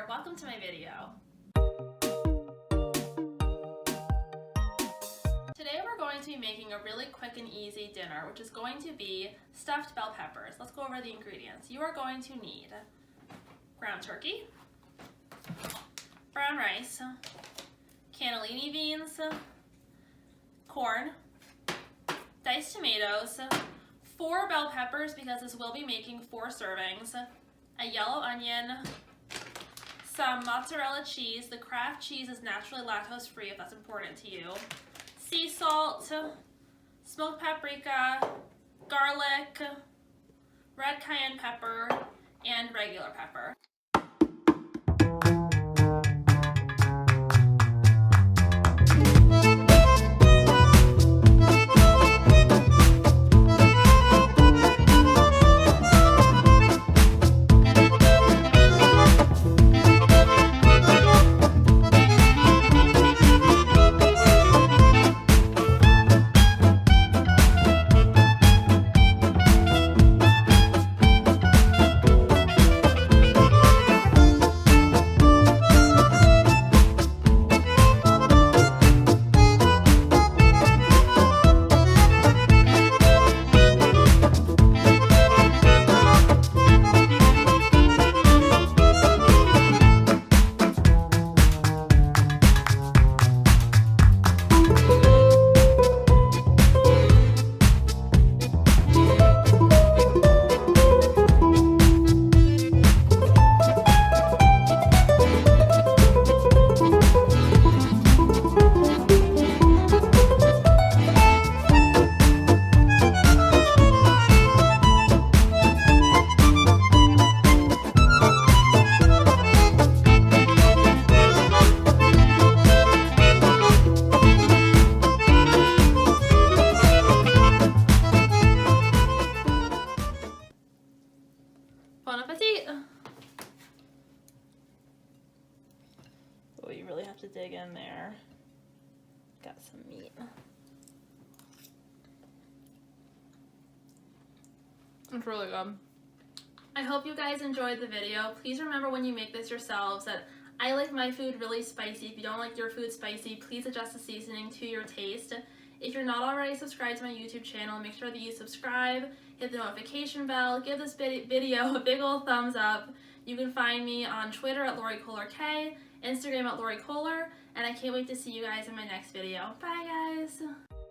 Laurie. Welcome to my video. Today we're going to be making a really quick and easy dinner, which is going to be stuffed bell peppers. Let's go over the ingredients. You are going to need ground turkey, brown rice, cannellini beans, corn, diced tomatoes, 4 bell peppers because this will be making 4 servings, a yellow onion, some mozzarella cheese. The Kraft cheese is naturally lactose free if that's important to you. Sea salt, smoked paprika, garlic, red cayenne pepper, and regular pepper. Bon appetit! Oh, you really have to dig in there. Got some meat. It's really good. I hope you guys enjoyed the video. Please remember when you make this yourselves that I like my food really spicy. If you don't like your food spicy, please adjust the seasoning to your taste. If you're not already subscribed to my YouTube channel, make sure that you subscribe, hit the notification bell, give this video a big old thumbs up. You can find me on Twitter at lauriekoehler, Instagram at lauriekoehler, and I can't wait to see you guys in my next video. Bye guys!